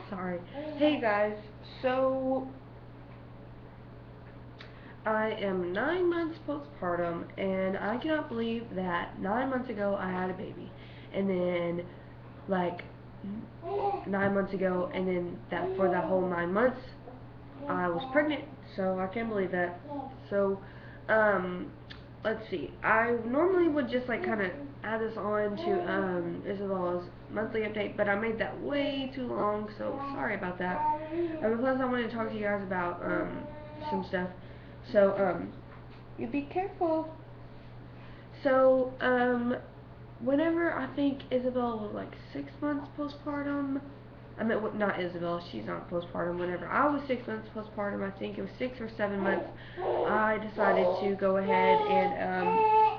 Sorry. Hey guys, so I am 9 months postpartum, and I cannot believe that 9 months ago I had a baby, and then like 9 months ago, and then that for that whole 9 months I was pregnant. So I can't believe that. So, um, let's see. I normally would just like kind of add this on to Isabella's monthly update, but I made that way too long, so sorry about that. Plus, I wanted to talk to you guys about some stuff. So, you be careful. So, whenever I think Isabel was like 6 months postpartum, I mean, not Isabel, she's not postpartum. Whenever I was 6 months postpartum, I think it was 6 or 7 months, I decided to go ahead and,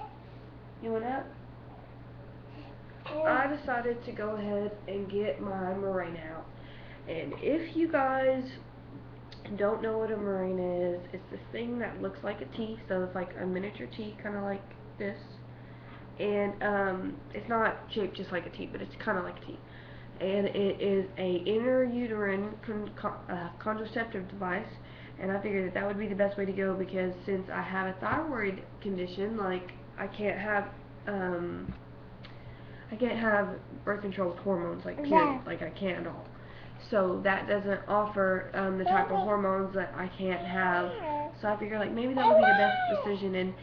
you want up? I decided to go ahead and get my Morena out. And if you guys don't know what a Morena is, it's this thing that looks like a T, so it's like a miniature T, kind of like this. And it's not shaped just like a T, but it's kind of like a T. And it is a intrauterine contraceptive device. And I figured that would be the best way to go because since I have a thyroid condition, like I can't have birth control with hormones, like period, like I can't at all. So that doesn't offer the type of hormones that I can't have. So I figured like maybe that would be the best decision. And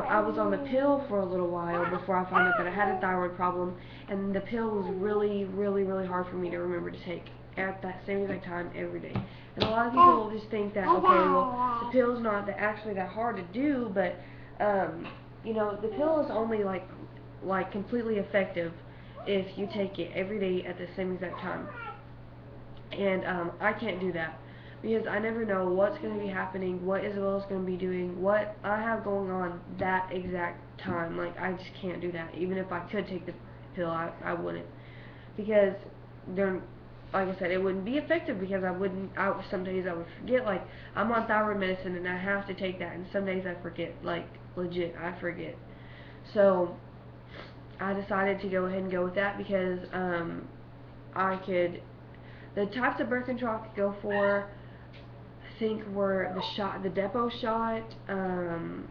I was on the pill for a little while before I found out that I had a thyroid problem, and the pill was really, really, really hard for me to remember to take at that same exact time every day. And a lot of people will just think that, okay, well, the pill's not actually that hard to do, but you know, the pill is only like completely effective if you take it every day at the same exact time. And I can't do that because I never know what's going to be happening, what Isabella's going to be doing, what I have going on that exact time. Like, I just can't do that. Even if I could take the pill, I wouldn't. Because they're, like I said, it wouldn't be effective because some days I would forget. Like, I'm on thyroid medicine and I have to take that, and some days I forget. Like, legit, I forget. So, I decided to go ahead and go with that because the types of birth control I could go for, I think, were the depot shot, the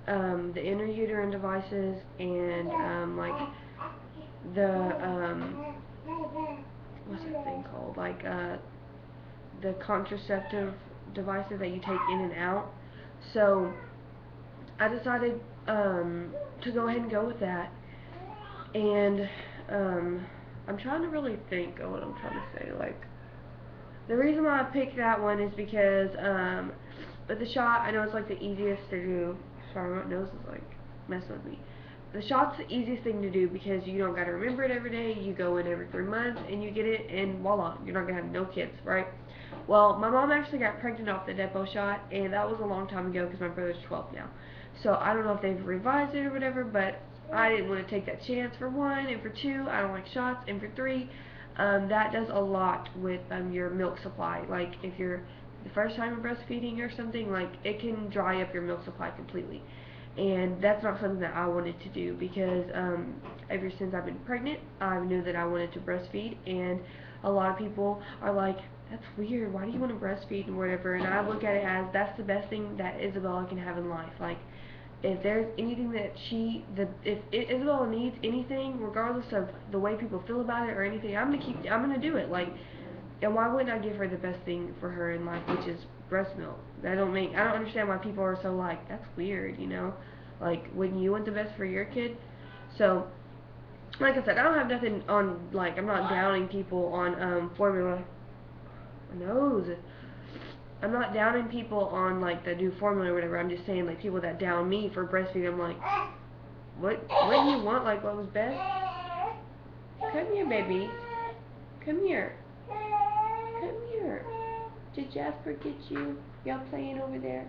intrauterine devices, and like the what's that thing called? Like the contraceptive devices that you take in and out. So I decided to go ahead and go with that, and I'm trying to really think of what I'm trying to say. Like, the reason why I picked that one is because with the shot, I know it's like the easiest to do. Sorry, my nose is like messing with me. The shot's the easiest thing to do because you don't got to remember it every day. You go in every 3 months and you get it, and voila, you're not gonna have no kids, right? Well, my mom actually got pregnant off the depot shot, and that was a long time ago because my brother's 12 now. So I don't know if they've revised it or whatever, but I didn't want to take that chance for one, and for two, I don't like shots, and for three, that does a lot with your milk supply. Like, if you're the first time you're breastfeeding or something, like, it can dry up your milk supply completely. And that's not something that I wanted to do because ever since I've been pregnant, I knew that I wanted to breastfeed, and a lot of people are like, that's weird, why do you want to breastfeed and whatever, and I look at it as that's the best thing that Isabella can have in life. Like, if there's anything that if Isabella needs anything, regardless of the way people feel about it or anything, I'm gonna do it. Like, and why wouldn't I give her the best thing for her in life, which is breast milk? I don't understand why people are so like, that's weird, you know? Like, wouldn't you want the best for your kid? So, like I said, I don't have nothing on, like, I'm not downing people on formula. My nose. I'm not downing people on, like, that do formula or whatever. I'm just saying, like, people that down me for breastfeeding, I'm like, what do you want? Like, what was best? Come here, baby. Come here. Come here. Did Jasper get you? Y'all playing over there?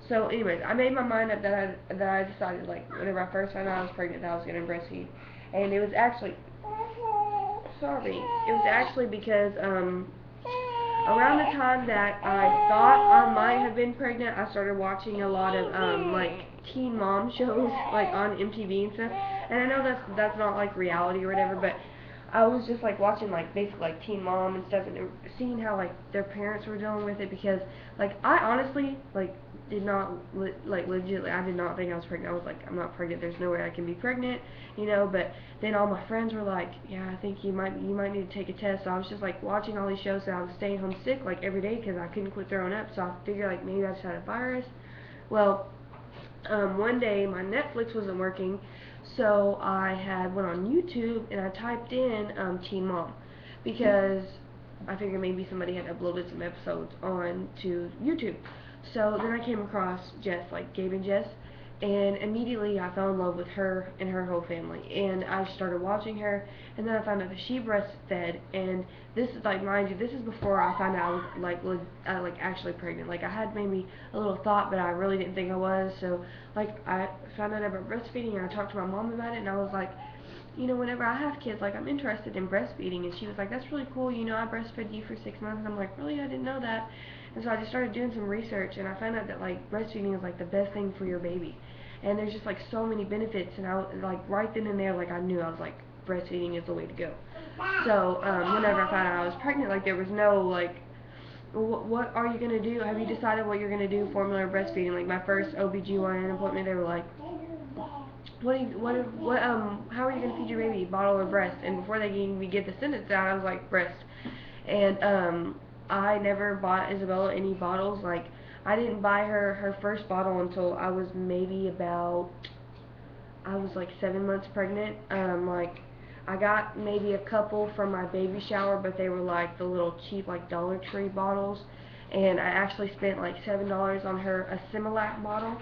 So, anyways, I made my mind up that I decided, like, whenever I first found out I was pregnant, that I was going to breastfeed. And it was actually, because, around the time that I thought I might have been pregnant, I started watching a lot of, like, teen mom shows, like, on MTV and stuff. And I know that's not, like, reality or whatever, but I was just like watching like basically like Teen Mom and stuff, and seeing how like their parents were dealing with it, because like I honestly like did not like legitimately, I did not think I was pregnant. I was like, I'm not pregnant. There's no way I can be pregnant, you know. But then all my friends were like, yeah, I think you might need to take a test. So I was just like watching all these shows, and I was staying home sick like every day because I couldn't quit throwing up. So I figured like maybe I just had a virus. Well, one day my Netflix wasn't working, so I had went on YouTube and I typed in Teen Mom, because I figured maybe somebody had uploaded some episodes on to YouTube. So then I came across Jess, like Gabe and Jess, and immediately I fell in love with her and her whole family. And I started watching her, and then I found out that she breastfed. And this is like, mind you, this is before I found out I was like actually pregnant. Like I had maybe a little thought, but I really didn't think I was. So like I found out about breastfeeding, and I talked to my mom about it, and I was like, you know, whenever I have kids, like, I'm interested in breastfeeding. And she was like, that's really cool, you know, I breastfed you for 6 months. And I'm like, really? I didn't know that. And so I just started doing some research, and I found out that like breastfeeding is like the best thing for your baby, and there's just like so many benefits. And I was like, right then and there, like I knew, I was like, breastfeeding is the way to go. So whenever I found out I was pregnant, like there was no like, what are you gonna do? Have you decided what you're gonna do? Formula or breastfeeding? Like my first OBGYN appointment, they were like, how are you gonna feed your baby, bottle or breast? And before they can even get the sentence out, I was like, breast. And I never bought Isabella any bottles. Like I didn't buy her first bottle until I was maybe about, I was like 7 months pregnant. Like I got maybe a couple from my baby shower, but they were like the little cheap like Dollar Tree bottles. And I actually spent like $7 on her a Similac bottle,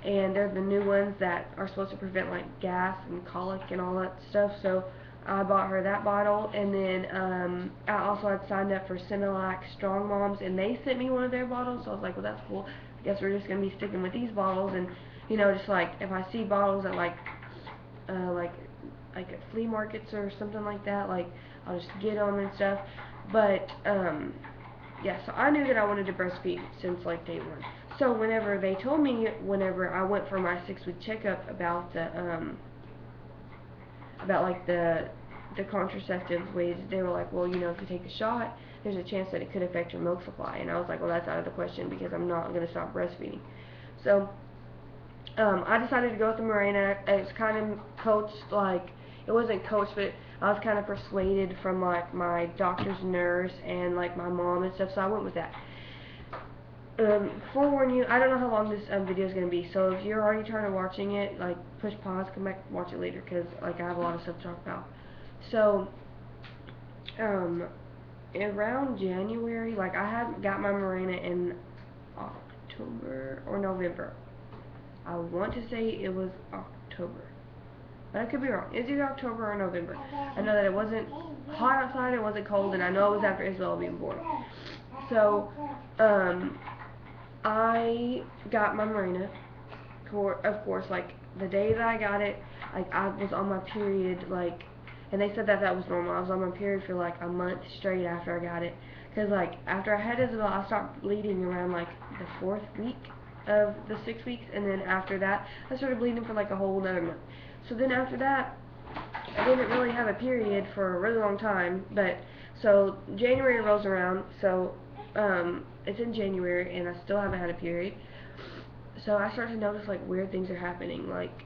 and they're the new ones that are supposed to prevent like gas and colic and all that stuff. So I bought her that bottle, and then I also had signed up for Similac Strong Moms, and they sent me one of their bottles. So I was like, well, that's cool. I guess we're just gonna be sticking with these bottles, and you know, just like if I see bottles at like at flea markets or something like that, like I'll just get them and stuff. But yeah, so I knew that I wanted to breastfeed since like day one. So whenever they told me, whenever I went for my 6-week checkup about like the contraceptive ways, they were like, well, you know, if you take the shot, there's a chance that it could affect your milk supply. And I was like, well, that's out of the question, because I'm not going to stop breastfeeding. So I decided to go with the Morena. It was kind of coached, like, it wasn't coached, but I was kind of persuaded from like my doctor's nurse and like my mom and stuff, so I went with that. Forewarn you, I don't know how long this video is going to be, so if you're already trying to watching it, like, push pause, come back, watch it later, because like I have a lot of stuff to talk about. So around January, like I had got my Mirena in October or November. I want to say it was October, but I could be wrong. It's either October or November. I know that it wasn't hot outside, it wasn't cold, and I know it was after Isabella being born. So I got my Morena, of course, like the day that I got it, like I was on my period, like, and they said that that was normal. I was on my period for like a month straight after I got it, because like after I had Isabella, I stopped bleeding around like the 4th week of the 6 weeks, and then after that I started bleeding for like a whole another month. So then after that, I didn't really have a period for a really long time. But so January rolls around, so it's in January and I still haven't had a period. So I start to notice like weird things are happening. Like,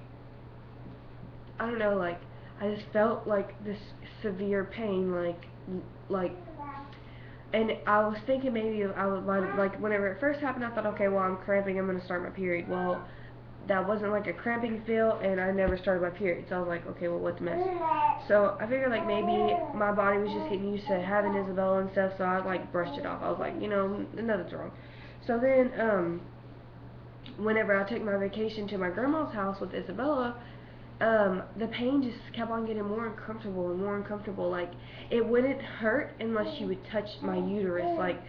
I don't know, like I just felt like this severe pain, like and I was thinking maybe I would, like, whenever it first happened, I thought, okay, well, I'm cramping, I'm going to start my period. Well, that wasn't like a cramping feel, and I never started my period. So I was like, okay, well, what's the mess? So I figured like maybe my body was just getting used to having Isabella and stuff, so I like brushed it off. I was like, you know, nothing's wrong. So then whenever I took my vacation to my grandma's house with Isabella, the pain just kept on getting more uncomfortable and more uncomfortable. Like, it wouldn't hurt unless she would touch my uterus. Like,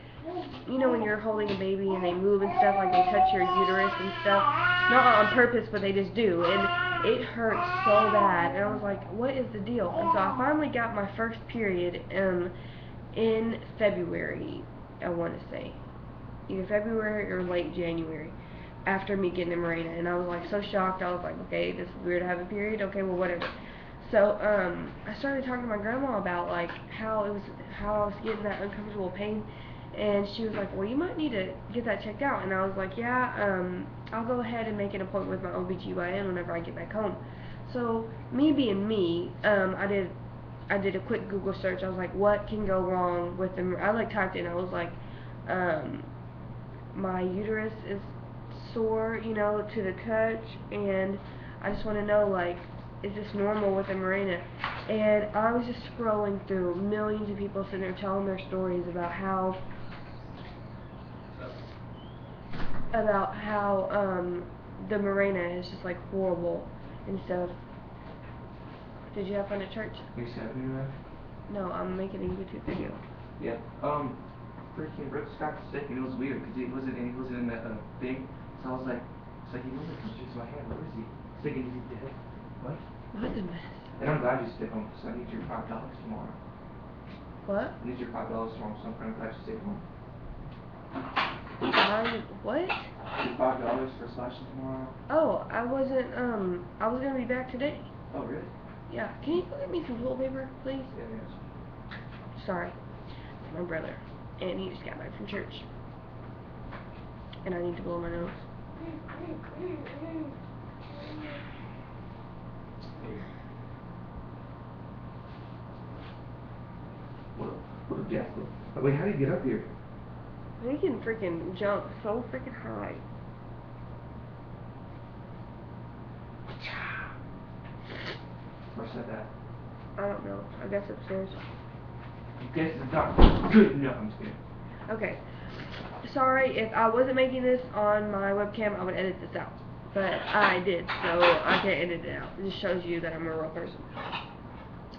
you know when you're holding a baby and they move and stuff, like they touch your uterus and stuff, not on purpose, but they just do, and it hurt so bad. And I was like, what is the deal? And so I finally got my first period in February, I want to say, either February or late January, after me getting the Mirena. And I was like so shocked. I was like, okay, this is weird to have a period, okay, well, whatever. So I started talking to my grandma about like how I was getting that uncomfortable pain, and she was like, well, you might need to get that checked out. And I was like, yeah, I'll go ahead and make an appointment with my OBGYN whenever I get back home. So me being me, I did a quick Google search. I was like, what can go wrong with the, I like typed in, I was like, my uterus is sore, you know, to the touch, and I just want to know, like, is this normal with a Morena? And I was just scrolling through millions of people sitting there telling their stories about how the Morena is just like horrible and stuff. Did you have fun at church? You said video? No, I'm making a YouTube video. Yeah. Freaking Rick got sick and it was weird because he wasn't in that thing. So I was like, he wasn't confused in my head. Where is he? Thinking he's dead. What? What is this? And I'm glad you stayed home, so I need your $5 tomorrow. What? I need your $5 tomorrow, so I'm kind of glad you stayed home. What? Your $5 for slashes tomorrow. Oh, I was gonna be back today. Oh, really? Yeah. Can you get me some toilet paper, please? Yeah, yes. Sorry. It's my brother, and he just got back from church. And I need to blow my nose. What a death. Wait, how do you get up here? He can freaking jump so freaking high. Where said that? I don't know. I guess upstairs. This is not good enough. I'm just kidding. Okay. Sorry, if I wasn't making this on my webcam, I would edit this out. But I did, so I can't edit it out. It just shows you that I'm a real person.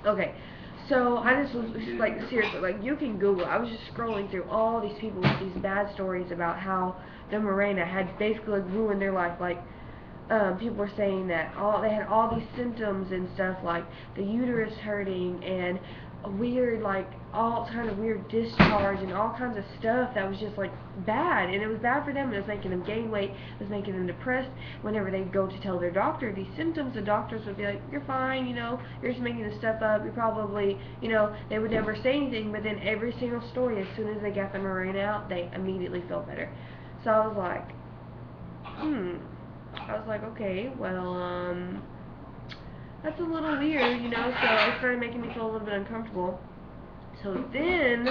Okay. So I just was like, seriously, like, you can Google. I was just scrolling through all these people with these bad stories about how the Morena had basically ruined their life. Like, people were saying that they had all these symptoms and stuff, like the uterus hurting and a weird, like, all kind of weird discharge and all kinds of stuff that was just like bad, and it was bad for them. It was making them gain weight, it was making them depressed. Whenever they'd go to tell their doctor these symptoms, the doctors would be like, you're fine, you know, you're just making this stuff up, you're probably, you know, they would never say anything. But then every single story, as soon as they got the Mirena out, they immediately felt better. So I was like, okay, well, that's a little weird, you know. So it started making me feel a little bit uncomfortable. So then,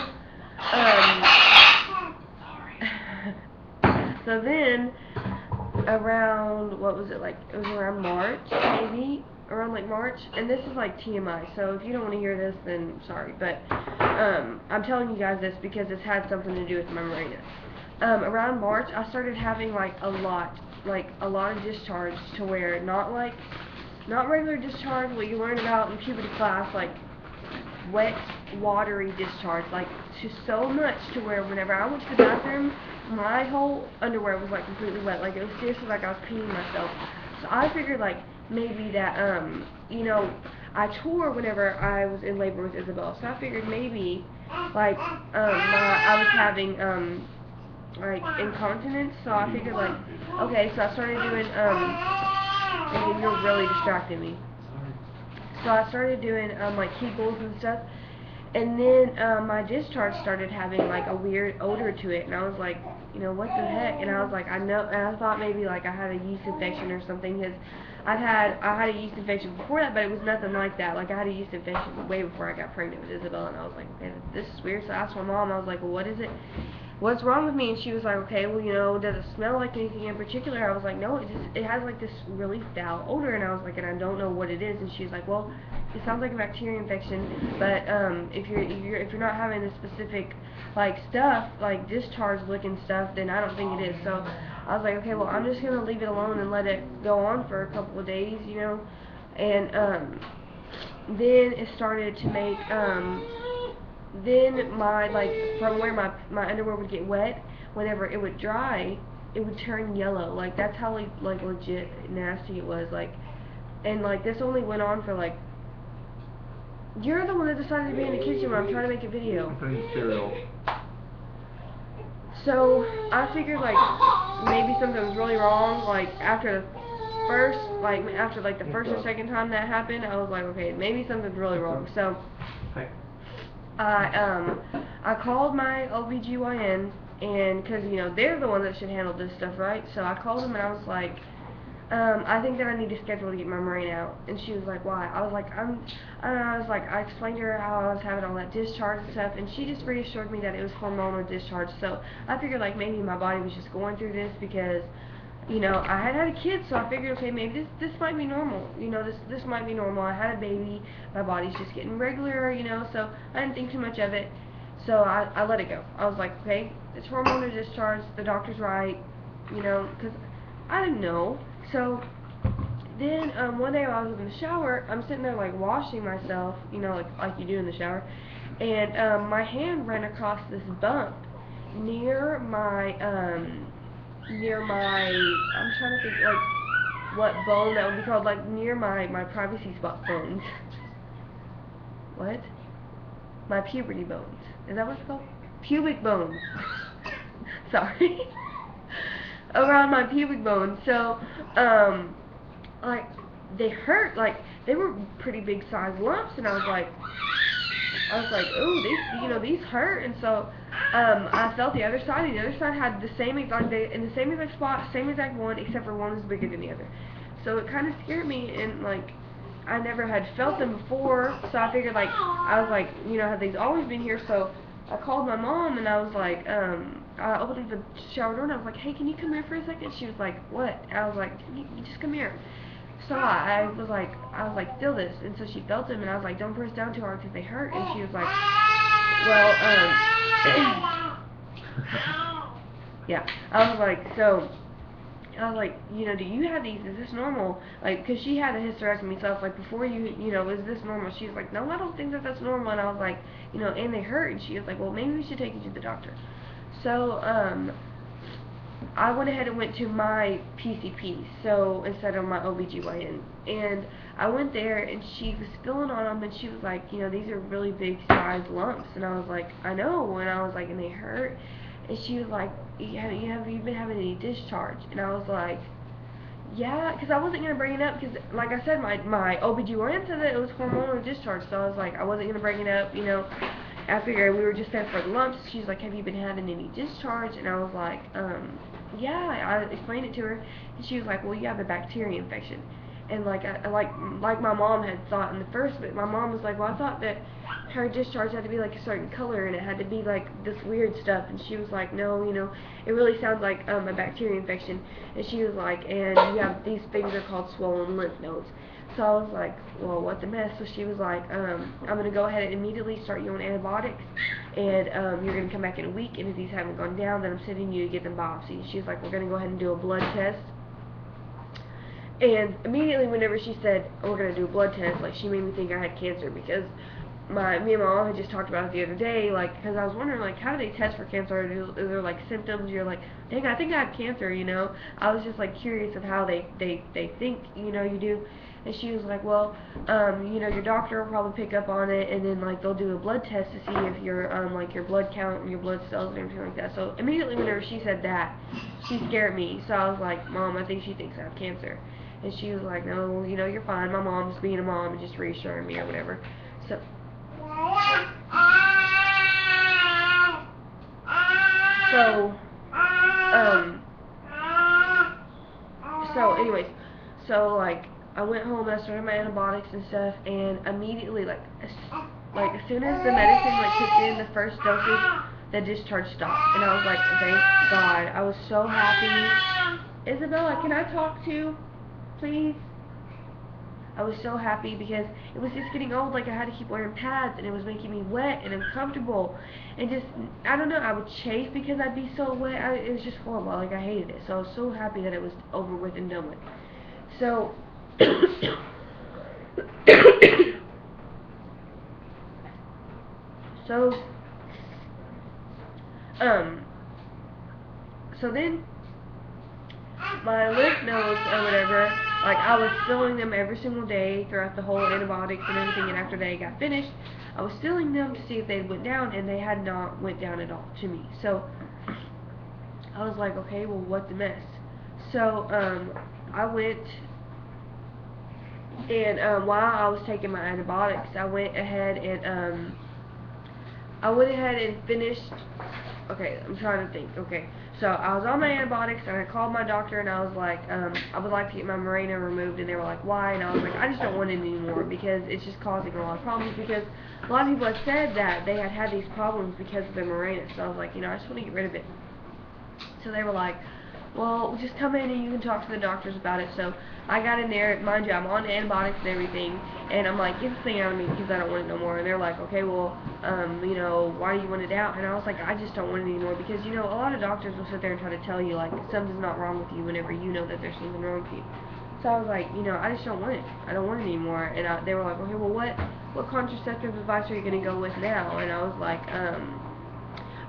around, what was it, like, it was around March, maybe, around like March, and this is like TMI, so if you don't want to hear this, then sorry, but, I'm telling you guys this because it's had something to do with my Mirena. Around March, I started having like a lot of discharge, to where not regular discharge, what you learn about in puberty class, like wet, watery discharge, like to so much to where whenever I went to the bathroom, my whole underwear was like completely wet. Like, it was seriously like I was peeing myself. So I figured like maybe that, you know, I tore whenever I was in labor with Isabel. So I figured maybe like I was having like incontinence. So I figured like, okay, so I started doing and you're really distracting me. So I started doing like Kegels and stuff, and then my discharge started having like a weird odor to it, and I was like, you know, what the heck? And I was like, I know, and I thought maybe like I had a yeast infection or something, because I had a yeast infection before that, but it was nothing like that. Like, I had a yeast infection way before I got pregnant with Isabel, and I was like, okay, this is weird. So I asked my mom, I was like, well, what is it? What's wrong with me? And she was like, okay, well, you know, does it smell like anything in particular? I was like, no, it has like this really foul odor. And I was like, and I don't know what it is. And she's like, well, it sounds like a bacteria infection, but if you're not having the specific like stuff, like discharge looking stuff, then I don't think it is. So I was like, okay, well, I'm just gonna leave it alone and let it go on for a couple of days, you know. And then it started to make then my, like, from where my underwear would get wet, whenever it would dry, it would turn yellow. Like, that's how like legit nasty it was. Like, and like this only went on for like, you're the one that decided to be in the kitchen when I'm trying to make a video. I'm putting cereal. So I figured like maybe something was really wrong. Like, after first, like, after, like, the first or second time that happened, I was like, okay, maybe something's really wrong. So, I called my OBGYN, and, because, you know, they're the ones that should handle this stuff, right? So I called them, and I was like, I think that I need to schedule to get my Morena out. And she was like, why? I was like, I explained to her how I was having all that discharge and stuff, and she just reassured me that it was hormonal discharge. So I figured, like, maybe my body was just going through this because, you know, I had a kid, so I figured, okay, maybe this might be normal. You know, this might be normal. I had a baby, my body's just getting regular, you know, so I didn't think too much of it. So I let it go. I was like, okay, it's hormonal discharge, the doctor's right, you know, because I didn't know. So then one day while I was in the shower, I'm sitting there like washing myself, you know, like you do in the shower, and my hand ran across this bump near my I'm trying to think like what bone that would be called, like near my privacy spot bones. What? My puberty bones. Is that what it's called? Pubic bones. Sorry. Around my pubic bones. So, like, they hurt. Like, they were pretty big size lumps, and I was like, ooh, these hurt. And so, I felt the other side, and the other side had the same exact, in the same exact spot, same exact one, except for one was bigger than the other. So it kind of scared me, and like, I never had felt them before, so I figured, like, I was like, you know, have these always been here? So I called my mom, and I was like, I opened the shower door, and I was like, hey, can you come here for a second? She was like, what? I was like, you just come here. So I was like, feel this. And so she felt them, and I was like, don't press down too hard because they hurt. And she was like, well, yeah. I was like, you know, do you have these? Is this normal? Like, because she had a hysterectomy, so I was like, before you know, is this normal? She was like, no, I don't think that's normal. And I was like, you know, and they hurt. And she was like, well, maybe we should take you to the doctor. So, I went ahead and went to my PCP, so instead of my OBGYN. And I went there, and she was feeling on them, and she was like, you know, these are really big size lumps. And I was like, I know. And I was like, and they hurt. And she was like, have you been having any discharge? And I was like, yeah, because I wasn't going to bring it up, because, like I said, my OBGYN said that it was hormonal discharge, so I was like, I wasn't going to bring it up, you know. I figured we were just there for the lumps. She's like, have you been having any discharge? And I was like, yeah. I explained it to her, and she was like, well, you have a bacteria infection. And like my mom had thought in the first bit, my mom was like, well, I thought that her discharge had to be like a certain color, and it had to be like this weird stuff. And she was like, no, you know, it really sounds like a bacteria infection. And she was like, and you have these things are called swollen lymph nodes. So I was like, well, what the mess? So she was like, I'm going to go ahead and immediately start you on antibiotics, and you're going to come back in a week, and if these haven't gone down, then I'm sending you to get them biopsied. She was like, we're going to go ahead and do a blood test. And immediately whenever she said, oh, we're going to do a blood test, like, she made me think I had cancer, because me and my mom had just talked about it the other day, like, because I was wondering, like, how do they test for cancer? Is there, like, symptoms? You're like, dang, I think I have cancer, you know? I was just, like, curious of how they think, you know, you do. And she was like, well, you know, your doctor will probably pick up on it, and then, like, they'll do a blood test to see if your, like, your blood count and your blood cells and everything like that. So immediately whenever she said that, she scared me. So I was like, Mom, I think she thinks I have cancer. And she was like, no, you know, you're fine. My mom's being a mom and just reassuring me or whatever. So anyways, so like, I went home and I started my antibiotics and stuff, and immediately, like as soon as the medicine like kicked in, the first dosage, the discharge stopped, and I was like, thank God. I was so happy. Isabella, can I talk to you, please? I was so happy because it was just getting old. Like, I had to keep wearing pads, and it was making me wet and uncomfortable, and just, I don't know, I would chafe because I'd be so wet. It was just horrible. Like, I hated it. So I was so happy that it was over with and done with. So so then my lymph nodes or whatever, like, I was filling them every single day throughout the whole antibiotics and everything, and after they got finished, I was filling them to see if they went down, and they had not went down at all to me. So I was like, okay, well, what the mess? So I went And while I was taking my antibiotics, I went ahead and finished. Okay, I'm trying to think. Okay, so I was on my antibiotics and I called my doctor and I was like, I would like to get my Mirena removed, and they were like, why? And I was like, I just don't want it anymore because it's just causing a lot of problems. Because a lot of people have said that they had had these problems because of the Mirena. So I was like, I just want to get rid of it. So they were like, well, just come in and you can talk to the doctors about it. So I got in there, mind you, I'm on antibiotics and everything, and I'm like, get this thing out of me because I don't want it no more. And they're like, okay, well, why do you want it out? And I was like, I just don't want it anymore because, a lot of doctors will sit there and try to tell you, like, something's not wrong with you whenever you know that there's something wrong with you. So I was like, I just don't want it. I don't want it anymore. And they were like, okay, well, what contraceptive device are you going to go with now? And I was like,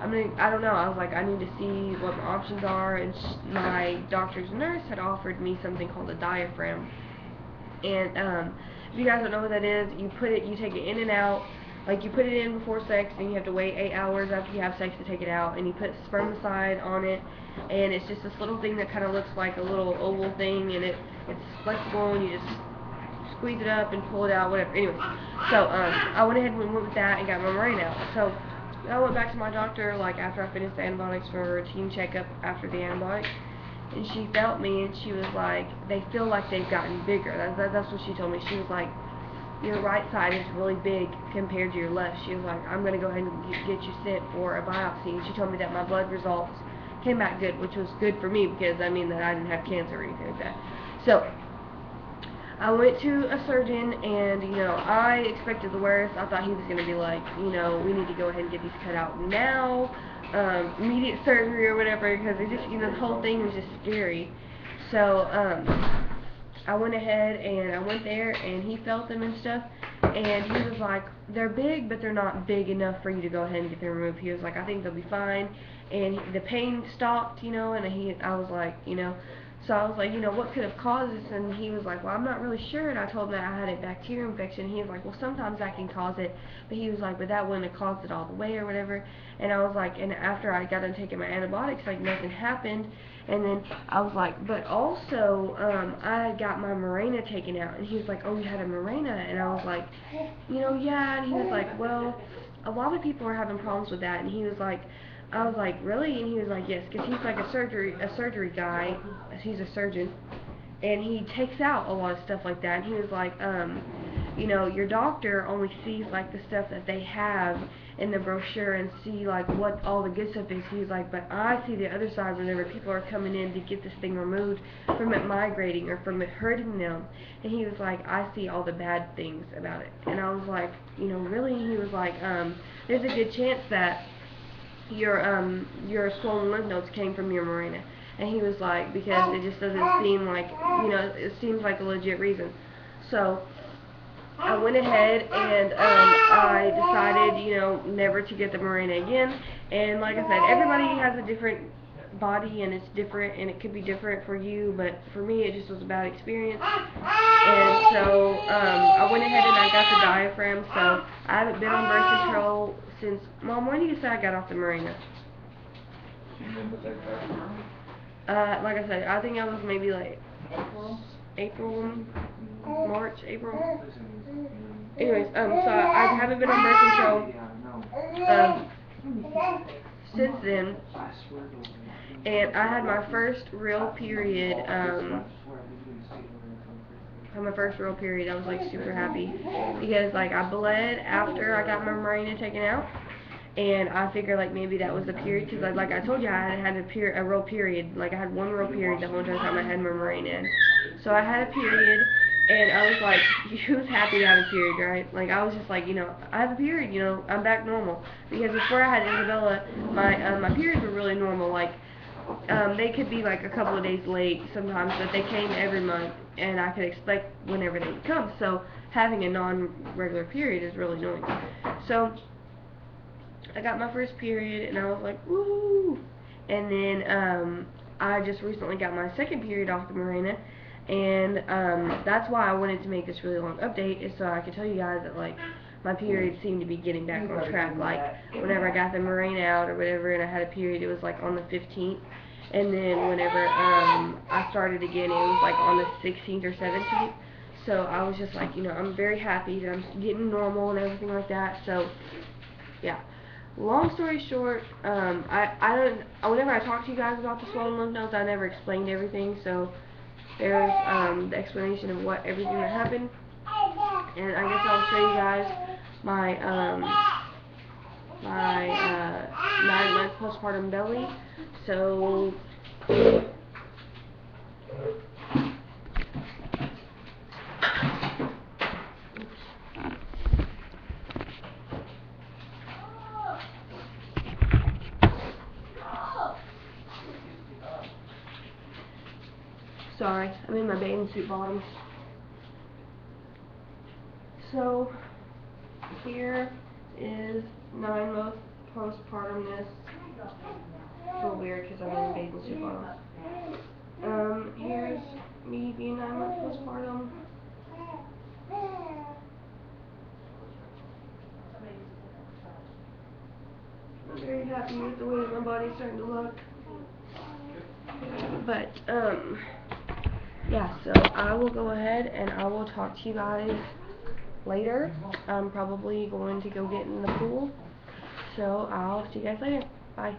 I don't know. I was like, I need to see what my options are, and my doctor's nurse had offered me something called a diaphragm. And if you guys don't know what that is, you take it in and out. Like, you put it in before sex, and you have to wait 8 hours after you have sex to take it out, and you put spermicide on it, and it's just this little thing that kind of looks like a little oval thing, and it's flexible, and you just squeeze it up and pull it out, whatever. Anyway, so I went ahead and went with that and got my Mirena out. So I went back to my doctor, like, after I finished the antibiotics for a routine checkup after the antibiotics, and she felt me, and she was like, they feel like they've gotten bigger. That's what she told me. She was like, your right side is really big compared to your left. She was like, I'm going to go ahead and get you sent for a biopsy. And she told me that my blood results came back good, which was good for me because that means that I didn't have cancer or anything like that. So I went to a surgeon, and, I expected the worst. I thought he was going to be like, we need to go ahead and get these cut out now, immediate surgery or whatever, because it just, the whole thing was just scary. So, I went ahead and I went there, and he felt them and stuff, and he was like, they're big, but they're not big enough for you to go ahead and get them removed. He was like, I think they'll be fine, and the pain stopped, and I was like, so I was like, what could have caused this? And he was like, well, I'm not really sure. And I told him that I had a bacterial infection. He was like, well, sometimes that can cause it. But he was like, but that wouldn't have caused it all the way or whatever. And I was like, and after I got done taking my antibiotics, like, nothing happened. And then I was like, but also, I got my Mirena taken out. And he was like, oh, you had a Mirena? And I was like, yeah. And he was like, well, a lot of people are having problems with that. And he was like, I was like, really? And he was like, yes, because he's like a surgery guy. He's a surgeon, and he takes out a lot of stuff like that. And he was like, your doctor only sees like the stuff that they have in the brochure and see like what all the good stuff is. He's like, but I see the other side whenever people are coming in to get this thing removed from it migrating or from it hurting them. And he was like, I see all the bad things about it. And I was like, really? And he was like, there's a good chance that your swollen lymph nodes came from your Mirena. And he was like, because it just doesn't seem like, it seems like a legit reason. So I went ahead and I decided, never to get the Mirena again. And like I said, everybody has a different body, and it's different, and it could be different for you, but for me it just was a bad experience. And so I went ahead and I got the diaphragm. So I haven't been on birth control since, Mom, when do you say I got off the Mirena? Like I said, I think I was maybe like April, March, April. Anyways, so I haven't been on birth control since then, and I had my first real period. I was like super happy because like I bled after I got my Mirena taken out. And I figured like maybe that was the period, because like I told you, I had a real period. Like I had one real period the whole entire time I had my Mirena in. So I had a period, and I was like, who's happy to have a period, right? Like I was just like, I have a period, I'm back normal. Because before I had Isabella, my periods were really normal. Like they could be like a couple of days late sometimes, but they came every month, and I could expect whenever they would come. So having a non-regular period is really annoying. So I got my first period, and I was like, woo! And then I just recently got my second period off the Morena, and that's why I wanted to make this really long update, is so I could tell you guys that like my period seemed to be getting back on track. Like whenever I got the Morena out or whatever, and I had a period, it was like on the 15th, and then whenever I started again, it was like on the 16th or 17th. So I was just like, I'm very happy that I'm getting normal and everything like that. So yeah. Long story short, whenever I talk to you guys about the swollen lymph nodes, I never explained everything. So there's the explanation of what everything that happened, and I guess I'll show you guys my 9-month postpartum belly. So sorry, I'm in my bathing suit bottoms. So here is 9-month postpartumness. It's a little weird because I'm in bathing suit bottoms. Here's me being 9 months postpartum. I'm very happy with the way my body's starting to look. But, yeah, so I will go ahead and I will talk to you guys later. I'm probably going to go get in the pool. So I'll see you guys later. Bye.